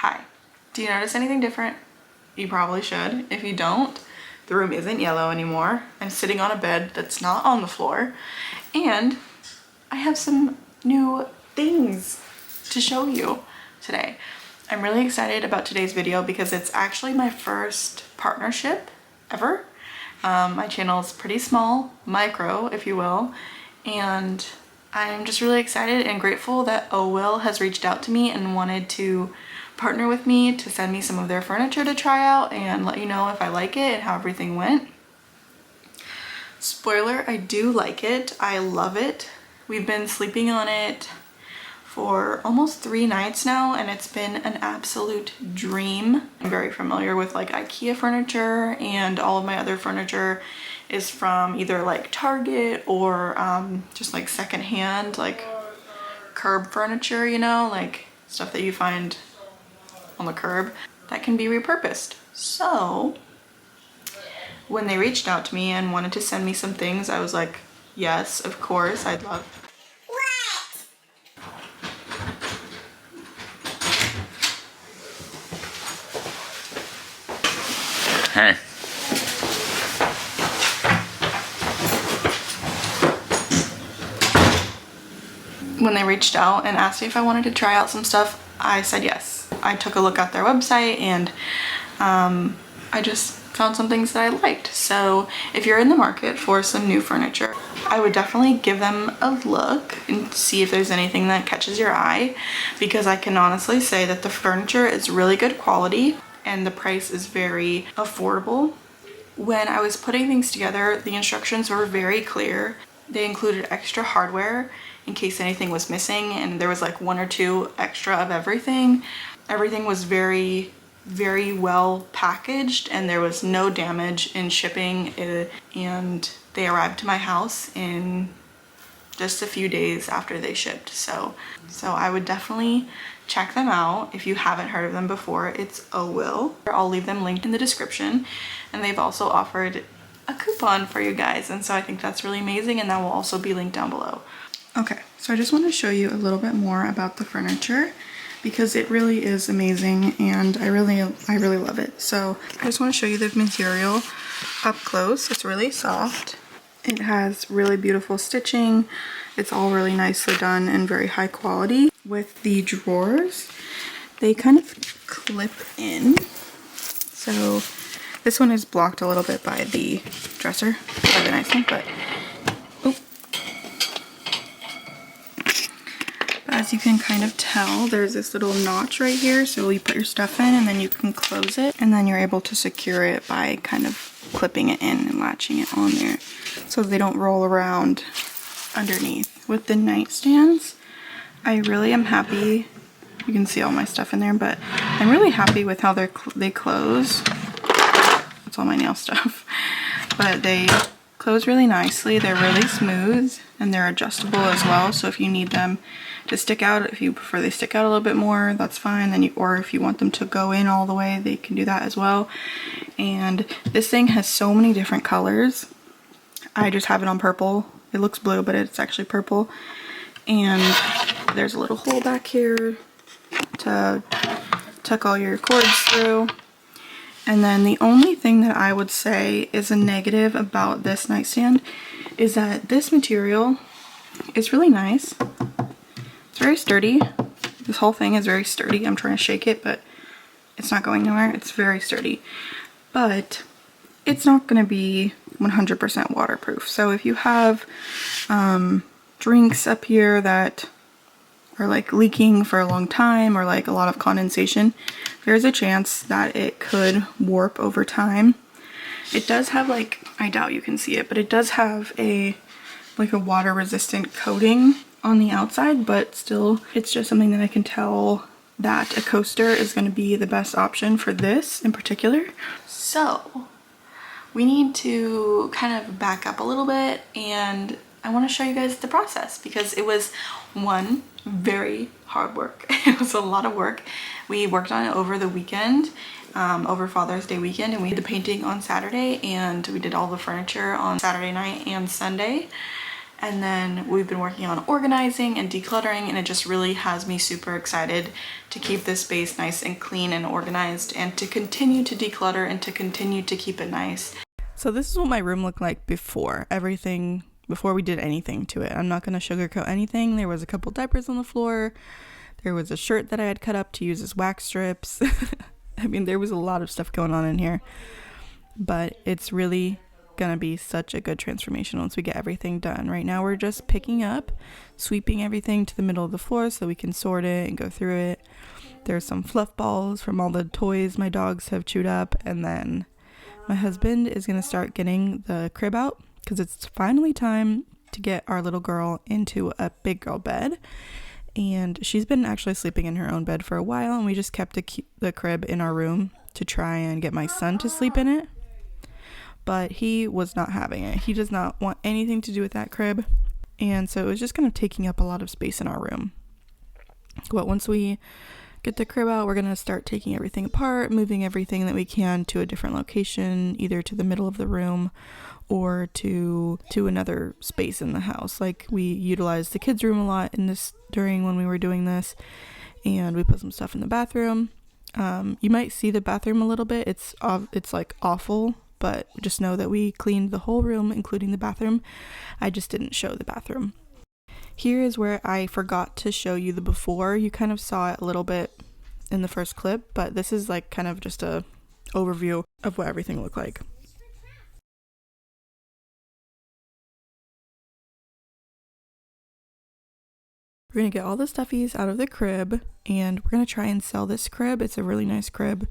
Hi. Do you notice anything different? You probably should. If you don't, the room isn't yellow anymore. I'm sitting on a bed that's not on the floor, and I have some new things to show you today. I'm really excited about today's video because it's actually my first partnership ever. My channel is pretty small, micro if you will, and I'm just really excited and grateful that Ohwill has reached out to me and wanted to partner with me to send me some of their furniture to try out and let you know if I like it and how everything went. Spoiler, I do like it. I love it. We've been sleeping on it for almost 3 nights now and it's been an absolute dream. I'm very familiar with like IKEA furniture, and all of my other furniture is from either like Target or just like secondhand, like curb furniture, you know, like stuff that you find on the curb that can be repurposed. So when they reached out to me and wanted to send me some things, I was like, yes, of course, I'd love. Hey. When they reached out and asked me if I wanted to try out some stuff, I said yes. I took a look at their website and I just found some things that I liked. So if you're in the market for some new furniture, I would definitely give them a look and see if there's anything that catches your eye, because I can honestly say that the furniture is really good quality and the price is very affordable. When I was putting things together, the instructions were very clear. They included extra hardware in case anything was missing, and there was like 1 or 2 extra of everything. Everything was very well packaged and there was no damage in shipping, and they arrived to my house in just a few days after they shipped. So I would definitely check them out if you haven't heard of them before. It's Ohwill. I'll leave them linked in the description, and they've also offered a coupon for you guys, and so I think that's really amazing, and that will also be linked down below. Okay, so I just want to show you a little bit more about the furniture because it really is amazing and I really love it. So I just want to show you the material up close. It's really soft. It has really beautiful stitching. It's all really nicely done and very high quality. With the drawers, they kind of clip in. So this one is blocked a little bit by the dresser, by the nightstand, but as you can kind of tell, there's this little notch right here, so you put your stuff in and then you can close it, and then you're able to secure it by kind of clipping it in and latching it on there so they don't roll around underneath. With the nightstands, I really am happy. You can see all my stuff in there, but I'm really happy with how they close. It's all my nail stuff, but they close really nicely. They're really smooth and they're adjustable as well, so if you need them to stick out, if you prefer they stick out a little bit more, that's fine. Then or if you want them to go in all the way, they can do that as well. And this thing has so many different colors. I just have it on purple. It looks blue, but it's actually purple. And there's a little hole back here to tuck all your cords through. And then the only thing that I would say is a negative about this nightstand is that this material is really nice. It's very sturdy. This whole thing is very sturdy. I'm trying to shake it, but it's not going nowhere. It's very sturdy. But it's not going to be 100% waterproof. So if you have drinks up here that are like leaking for a long time, or like a lot of condensation, there's a chance that it could warp over time. It does have, like, I doubt you can see it, but it does have a water resistant coating on the outside, but still it's just something that I can tell that a coaster is going to be the best option for this in particular. So we need to kind of back up a little bit, and I want to show you guys the process because it was very hard work. It was a lot of work. We worked on it over the weekend, over Father's Day weekend, and we did the painting on Saturday, and we did all the furniture on Saturday night and Sunday. And then we've been working on organizing and decluttering, and it just really has me super excited to keep this space nice and clean and organized, and to continue to declutter and to continue to keep it nice. So this is what my room looked like before we did anything to it. I'm not going to sugarcoat anything. There was a couple diapers on the floor. There was a shirt that I had cut up to use as wax strips. I mean, there was a lot of stuff going on in here, but it's really gonna be such a good transformation once we get everything done. Right now we're just picking up, sweeping everything to the middle of the floor so we can sort it and go through it. There's some fluff balls from all the toys my dogs have chewed up, and then my husband is gonna start getting the crib out because it's finally time to get our little girl into a big girl bed. And she's been actually sleeping in her own bed for a while, and we just kept the crib in our room to try and get my son to sleep in it. But he was not having it. He does not want anything to do with that crib. And so it was just kind of taking up a lot of space in our room. But once we get the crib out, we're going to start taking everything apart, moving everything that we can to a different location, either to the middle of the room or to another space in the house. Like, we utilized the kids' room a lot during when we were doing this, and we put some stuff in the bathroom. You might see the bathroom a little bit. It's like awful, but just know that we cleaned the whole room, including the bathroom. I just didn't show the bathroom. Here is where I forgot to show you the before. You kind of saw it a little bit in the first clip, but this is like kind of just a overview of what everything looked like. We're going to get all the stuffies out of the crib, and we're going to try and sell this crib. It's a really nice crib,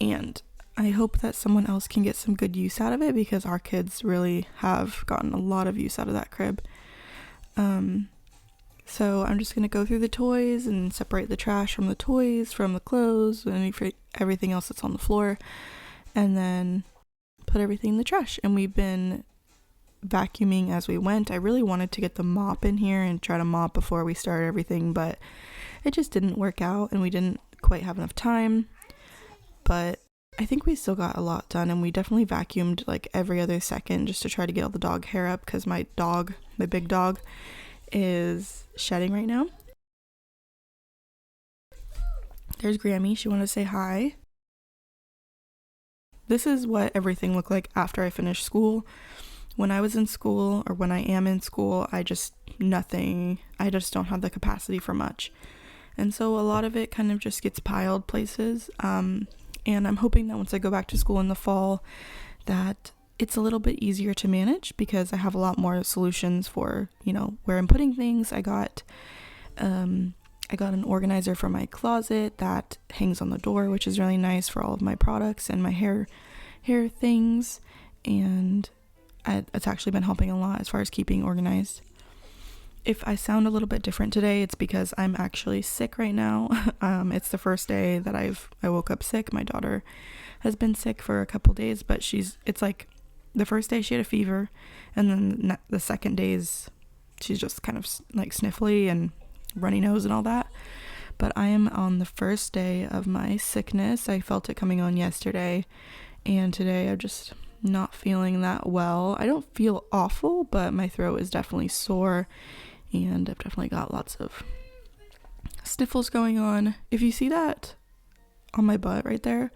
and I hope that someone else can get some good use out of it, because our kids really have gotten a lot of use out of that crib. So I'm just going to go through the toys and separate the trash from the toys, from the clothes, and everything else that's on the floor, and then put everything in the trash. And we've been vacuuming as we went. I really wanted to get the mop in here and try to mop before we start everything, but it just didn't work out, and we didn't quite have enough time. But I think we still got a lot done, and we definitely vacuumed like every other second just to try to get all the dog hair up, because my big dog, is shedding right now. There's Grammy. She wanted to say hi. This is what everything looked like after I finished school. When I was in school, or when I am in school, I just don't have the capacity for much. And so a lot of it kind of just gets piled places. And I'm hoping that once I go back to school in the fall, that it's a little bit easier to manage, because I have a lot more solutions for, where I'm putting things. I got an organizer for my closet that hangs on the door, which is really nice for all of my products and my hair things. And it's actually been helping a lot as far as keeping organized. If I sound a little bit different today, it's because I'm actually sick right now. It's the first day that I woke up sick. My daughter has been sick for a couple days, but it's like the first day she had a fever, and then the second days she's just kind of like sniffly and runny nose and all that. But I am on the first day of my sickness. I felt it coming on yesterday, and today I'm just not feeling that well. I don't feel awful, but my throat is definitely sore, and I've definitely got lots of sniffles going on. If you see that on my butt right there,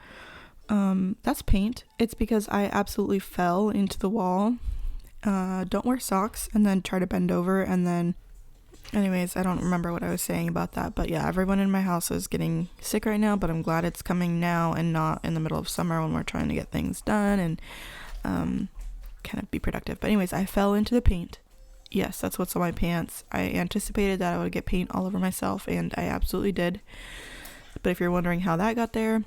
that's paint. It's because I absolutely fell into the wall. Don't wear socks, and then try to bend over, and then anyways, I don't remember what I was saying about that, but yeah, everyone in my house is getting sick right now, but I'm glad it's coming now and not in the middle of summer when we're trying to get things done and kind of be productive. But anyways, I fell into the paint. Yes, that's what's on my pants. I anticipated that I would get paint all over myself, and I absolutely did. But if you're wondering how that got there,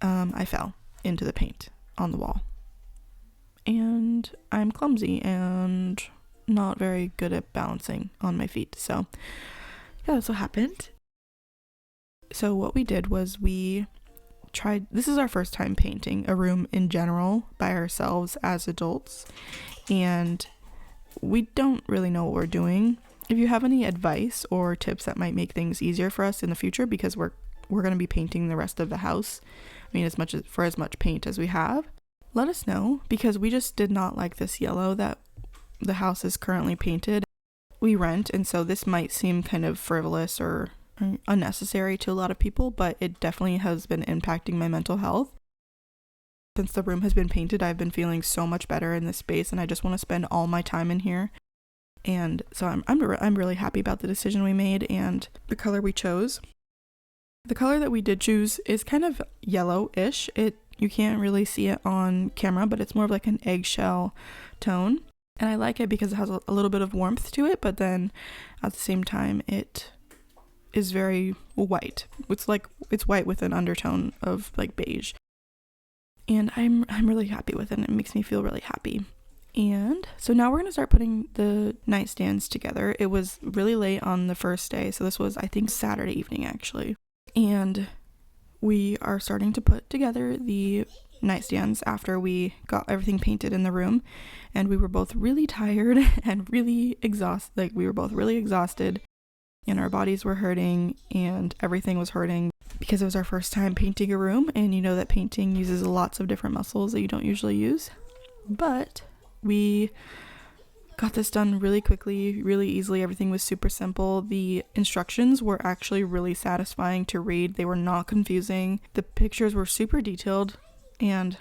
I fell into the paint on the wall. And I'm clumsy and not very good at balancing on my feet. So yeah, that's what happened. So what we did was this is our first time painting a room in general by ourselves as adults, and we don't really know what we're doing. If you have any advice or tips that might make things easier for us in the future, because we're going to be painting the rest of the house, as much paint as we have, let us know, because we just did not like this yellow that the house is currently painted. we rent, and so this might seem kind of frivolous or unnecessary to a lot of people, but it definitely has been impacting my mental health. Since the room has been painted, I've been feeling so much better in this space, and I just want to spend all my time in here. And so I'm really happy about the decision we made and the color we chose. The color that we did choose is kind of yellow-ish. You can't really see it on camera, but it's more of like an eggshell tone. And I like it because it has a little bit of warmth to it, but then at the same time it is very white. It's white with an undertone of like beige. And I'm really happy with it, and it makes me feel really happy. And so now we're going to start putting the nightstands together. It was really late on the first day, so this was, I think, Saturday evening, actually. And we are starting to put together the nightstands after we got everything painted in the room. And we were both really tired and really exhausted. Like, we were both really exhausted, and our bodies were hurting, and everything was hurting because it was our first time painting a room. And you know that painting uses lots of different muscles that you don't usually use. But we got this done really quickly, really easily. Everything was super simple. The instructions were actually really satisfying to read. They were not confusing. The pictures were super detailed, and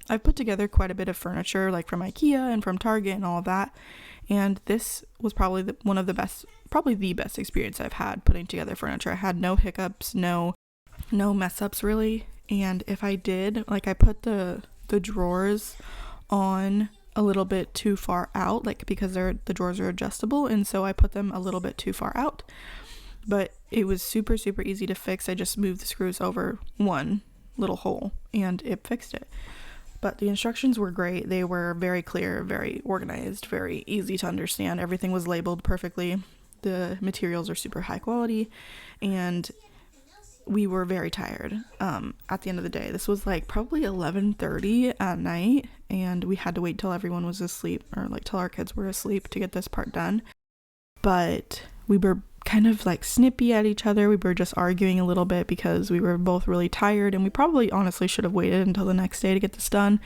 I've put together quite a bit of furniture, like from IKEA and from Target and all of that. And this was probably the best experience I've had putting together furniture. I had no hiccups, no mess ups really. And if I did, like, I put the drawers on a little bit too far out, like, because the drawers are adjustable, and so I put them a little bit too far out. But it was super easy to fix. I just moved the screws over one little hole and it fixed it. But the instructions were great. They were very clear, very organized, very easy to understand. Everything was labeled perfectly. The materials are super high quality, and we were very tired at the end of the day. This was like probably 11:30 at night, and we had to wait till everyone was asleep, or like till our kids were asleep, to get this part done. But we were kind of like snippy at each other. We were just arguing a little bit because we were both really tired, and we probably honestly should have waited until the next day to get this done.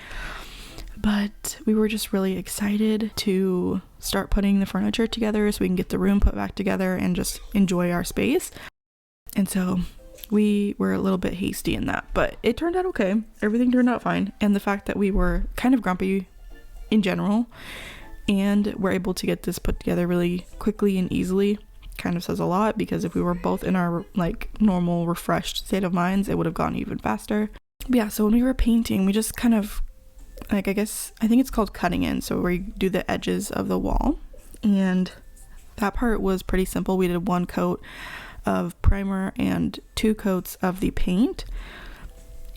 But we were just really excited to start putting the furniture together so we can get the room put back together and just enjoy our space. And so we were a little bit hasty in that, but it turned out okay. Everything turned out fine. And the fact that we were kind of grumpy in general and were able to get this put together really quickly and easily kind of says a lot, because if we were both in our like normal refreshed state of minds, it would have gone even faster. But yeah, so when we were painting, we just kind of like, I think it's called cutting in, so we do the edges of the wall, and that part was pretty simple. We did 1 coat of primer and 2 coats of the paint,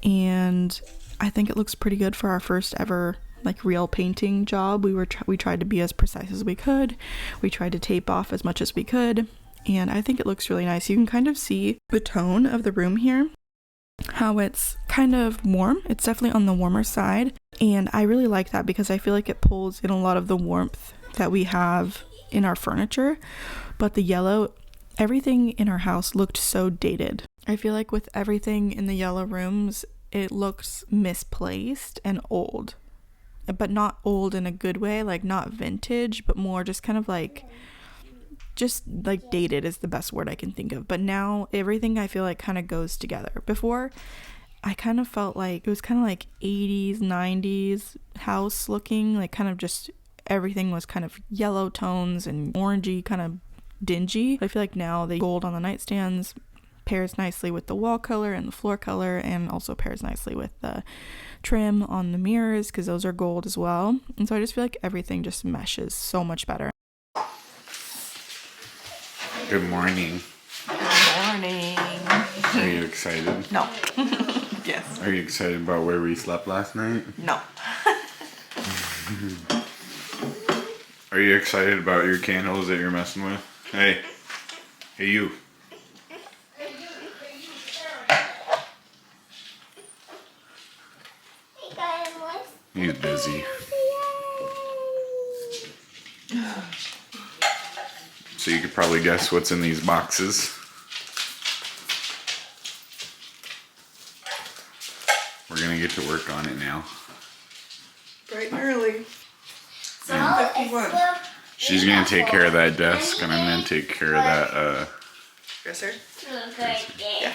and I think it looks pretty good for our first ever like real painting job. We tried to be as precise as we could. We tried to tape off as much as we could, and I think it looks really nice. You can kind of see the tone of the room here, how it's kind of warm. It's definitely on the warmer side, and I really like that because I feel like it pulls in a lot of the warmth that we have in our furniture. But the yellow, everything in our house looked so dated. I feel like with everything in the yellow rooms, it looks misplaced and old, but not old in a good way, like not vintage, but more just kind of like, just like dated is the best word I can think of. But now everything I feel like kind of goes together. Before, I kind of felt like it was kind of like 80s, 90s house looking, like kind of just everything was kind of yellow tones and orangey, kind of dingy. I feel like now the gold on the nightstands pairs nicely with the wall color and the floor color, and also pairs nicely with the trim on the mirrors because those are gold as well. And so I just feel like everything just meshes so much better. Good morning. Good morning. Are you excited? No. Yes. Are you excited about where we slept last night? No. Are you excited about your candles that you're messing with? Hey you. He's busy. So you could probably guess what's in these boxes. We're gonna get to work on it now. Bright and early. And She's gonna take care of that desk, and I'm gonna take care of that, dresser? Yeah.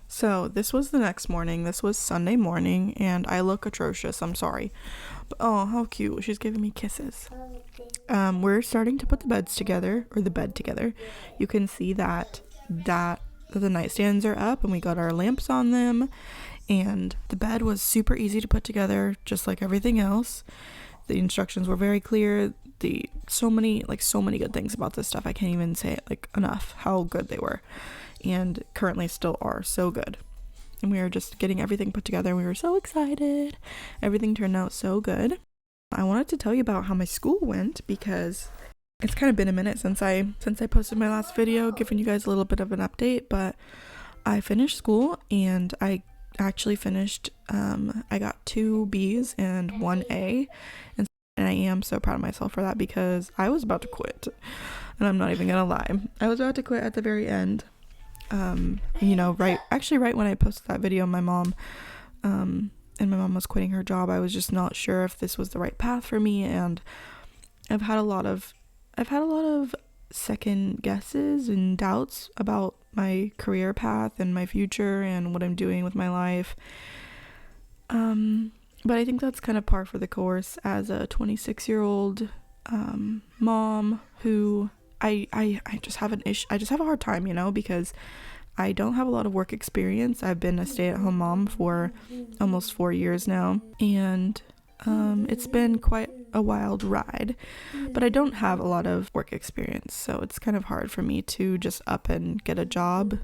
So this was the next morning. This was Sunday morning, and I look atrocious. I'm sorry. But, oh, how cute. She's giving me kisses. We're starting to put the beds together, or the bed together. You can see that the nightstands are up, and we got our lamps on them. And the bed was super easy to put together, just like everything else. The instructions were very clear. So many good things about this stuff. I can't even say it like enough how good they were, and currently still are so good. And we were just getting everything put together. We were so excited. Everything turned out so good. I wanted to tell you about how my school went, because it's kind of been a minute since I posted my last video, giving you guys a little bit of an update. But I finished school, and I actually finished. I got 2 B's and 1 A, and I am so proud of myself for that, because I was about to quit, and I'm not even gonna lie. I was about to quit at the very end. Right when I posted that video, my mom was quitting her job. I was just not sure if this was the right path for me, and I've had a lot of second guesses and doubts about my career path and my future and what I'm doing with my life. But I think that's kind of par for the course as a 26-year-old mom who I just have I just have a hard time, because I don't have a lot of work experience. I've been a stay-at-home mom for almost 4 years now, and it's been quite a wild ride, but I don't have a lot of work experience, so it's kind of hard for me to just up and get a job.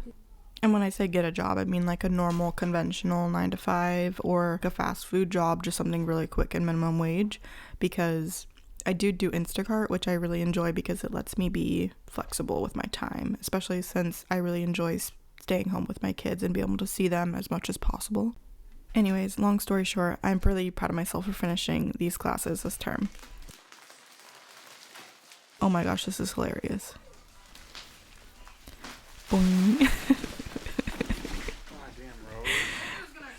And when I say get a job, I mean like a normal conventional 9-to-5 or a fast food job, just something really quick and minimum wage, because I do Instacart, which I really enjoy because it lets me be flexible with my time, especially since I really enjoy staying home with my kids and be able to see them as much as possible. Anyways, long story short, I'm really proud of myself for finishing these classes this term. Oh my gosh, this is hilarious. Boing.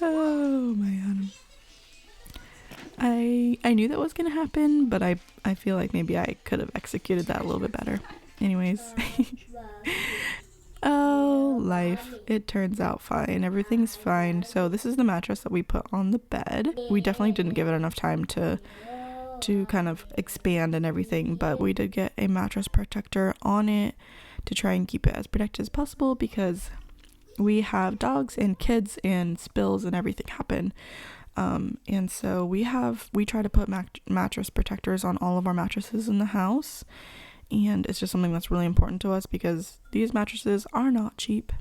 Oh man. I knew that was gonna happen, but I feel like maybe I could have executed that a little bit better. Anyways. Oh, life. It turns out fine. Everything's fine. So this is the mattress that we put on the bed. We definitely didn't give it enough time to kind of expand and everything, but we did get a mattress protector on it to try and keep it as protected as possible, because we have dogs and kids and spills and everything happen. And so we try to put mattress protectors on all of our mattresses in the house. And it's just something that's really important to us, because these mattresses are not cheap,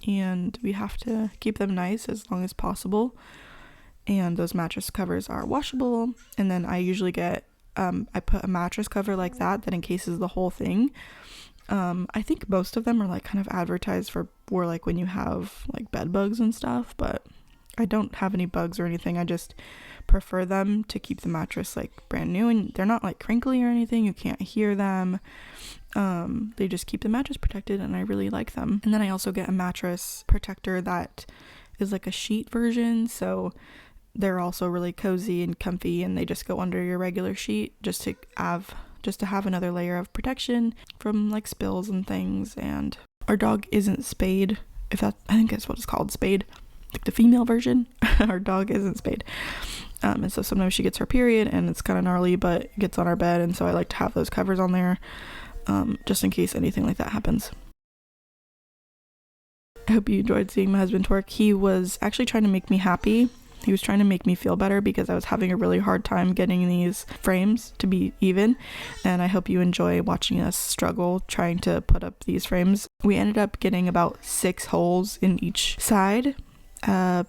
and we have to keep them nice as long as possible. And those mattress covers are washable. And then I usually get, I put a mattress cover like that encases the whole thing. I think most of them are like kind of advertised for like when you have like bed bugs and stuff, but I don't have any bugs or anything. I just prefer them to keep the mattress like brand new, and they're not like crinkly or anything. You can't hear them. They just keep the mattress protected, and I really like them. And then I also get a mattress protector that is like a sheet version, so they're also really cozy and comfy, and they just go under your regular sheet just to have another layer of protection from like spills and things. And our dog isn't spayed, I think that's what it's called, spayed, like the female version. Our dog isn't spayed, and so sometimes she gets her period and it's kind of gnarly, but it gets on our bed, and so I like to have those covers on there, just in case anything like that happens. I hope you enjoyed seeing my husband twerk. He was actually trying to make me happy. He was trying to make me feel better, because I was having a really hard time getting these frames to be even, and I hope you enjoy watching us struggle trying to put up these frames. We ended up getting about 6 holes in each side,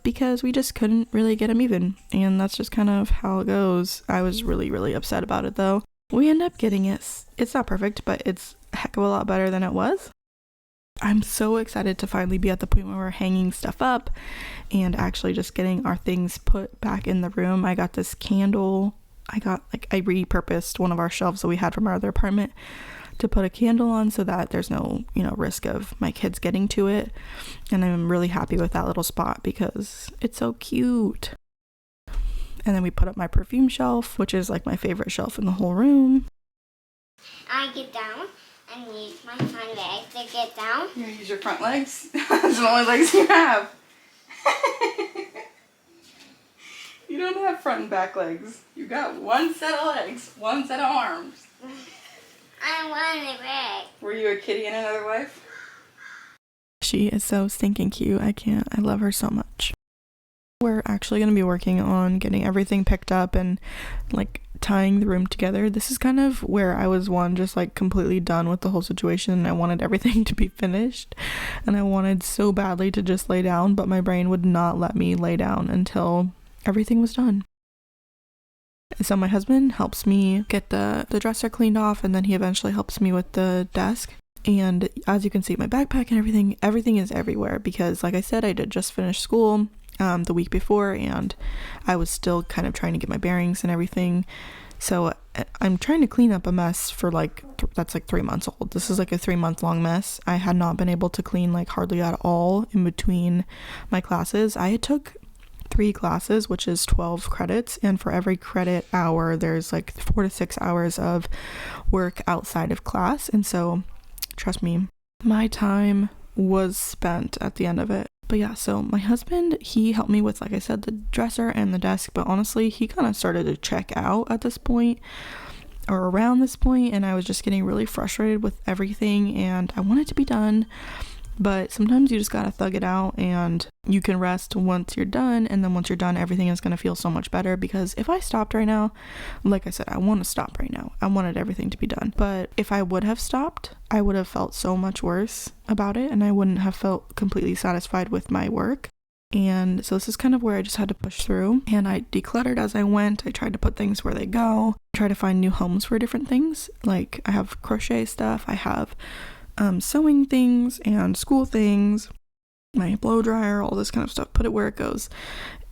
because we just couldn't really get them even, and that's just kind of how it goes. I was really, really upset about it though. We end up getting it. It's not perfect, but it's a heck of a lot better than it was. I'm so excited to finally be at the point where we're hanging stuff up and actually just getting our things put back in the room. I got this candle. I repurposed one of our shelves that we had from our other apartment to put a candle on, so that there's no, risk of my kids getting to it. And I'm really happy with that little spot because it's so cute. And then we put up my perfume shelf, which is like my favorite shelf in the whole room. I get down and use my front leg to get down. You're gonna use your front legs? Those are the only legs you have. You don't have front and back legs. You got one set of legs, one set of arms. I want a leg. Were you a kitty in another life? She is so stinking cute. I love her so much. We're actually going to be working on getting everything picked up and like tying the room together. This is kind of where I was just like completely done with the whole situation. I wanted everything to be finished and I wanted so badly to just lay down, but my brain would not let me lay down until everything was done. So my husband helps me get the dresser cleaned off, and then he eventually helps me with the desk. And as you can see, my backpack and everything is everywhere because, like I said, I did just finish school the week before, and I was still kind of trying to get my bearings and everything. So I'm trying to clean up a mess for that's like 3 months old. This is like a 3-month long mess. I had not been able to clean like hardly at all in between my classes. I took 3 classes, which is 12 credits, and for every credit hour there's like 4 to 6 hours of work outside of class. And so trust me, my time was spent at the end of it. But yeah, so my husband, he helped me with, like I said, the dresser and the desk, but honestly he kind of started to check out at this point or around this point, and I was just getting really frustrated with everything and I wanted to be done. But sometimes you just gotta thug it out, and you can rest once you're done, and then once you're done, everything is gonna feel so much better. Because if I stopped right now, like I said, I want to stop right now. I wanted everything to be done. But if I would have stopped, I would have felt so much worse about it, and I wouldn't have felt completely satisfied with my work. And so this is kind of where I just had to push through, and I decluttered as I went. I tried to put things where they go, try to find new homes for different things. Like I have crochet stuff, I have sewing things and school things, my blow dryer, all this kind of stuff, put it where it goes.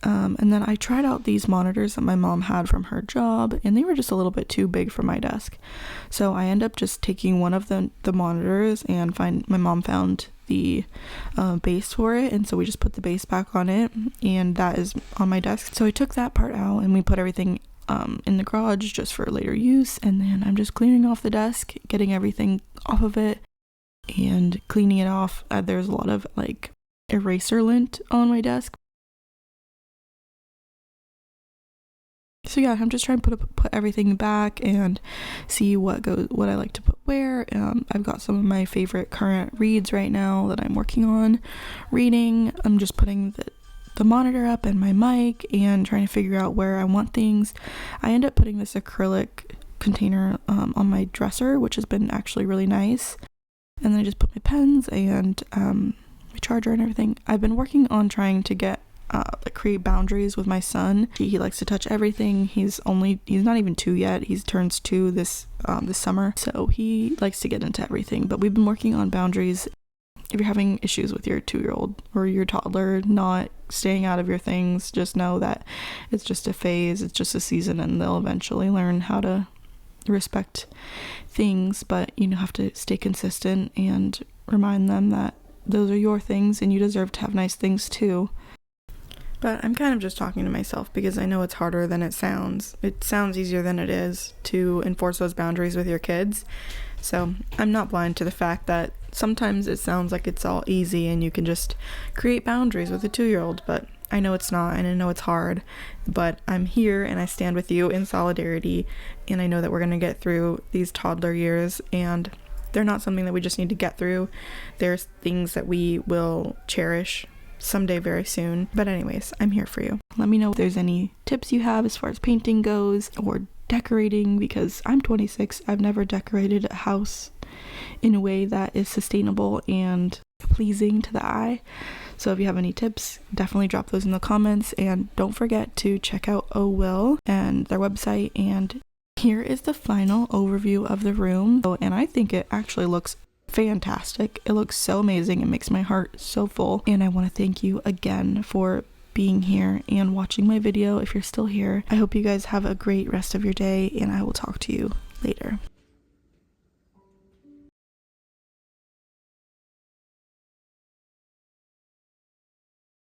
And then I tried out these monitors that my mom had from her job, and they were just a little bit too big for my desk. So I ended up just taking one of the monitors, and my mom found the base for it, and so we just put the base back on it, and that is on my desk. So I took that part out and we put everything in the garage just for later use. And then I'm just clearing off the desk, getting everything off of it and cleaning it off. There's a lot of like eraser lint on my desk. So yeah, I'm just trying to put everything back and see what I like to put where. I've got some of my favorite current reads right now that I'm working on reading. I'm just putting the monitor up and my mic and trying to figure out where I want things. I end up putting this acrylic container on my dresser, which has been actually really nice. And then I just put my pens and my charger and everything. I've been working on trying to create boundaries with my son. He likes to touch everything. He's not even 2 yet. He turns 2 this summer. So he likes to get into everything. But we've been working on boundaries. If you're having issues with your 2-year-old or your toddler not staying out of your things, just know that it's just a phase. It's just a season, and they'll eventually learn how to respect things, but you have to stay consistent and remind them that those are your things and you deserve to have nice things too. But I'm kind of just talking to myself because I know it's harder than it sounds. It sounds easier than it is to enforce those boundaries with your kids. So I'm not blind to the fact that sometimes it sounds like it's all easy and you can just create boundaries with a 2-year-old, but I know it's not, and I know it's hard, but I'm here and I stand with you in solidarity, and I know that we're going to get through these toddler years, and they're not something that we just need to get through. There's things that we will cherish someday very soon. But anyways, I'm here for you. Let me know if there's any tips you have as far as painting goes or decorating, because I'm 26. I've never decorated a house in a way that is sustainable and pleasing to the eye. So if you have any tips, definitely drop those in the comments, and don't forget to check out Ohwill and their website. And here is the final overview of the room. And I think it actually looks fantastic. It looks so amazing. It makes my heart so full. And I want to thank you again for being here and watching my video if you're still here. I hope you guys have a great rest of your day, and I will talk to you later.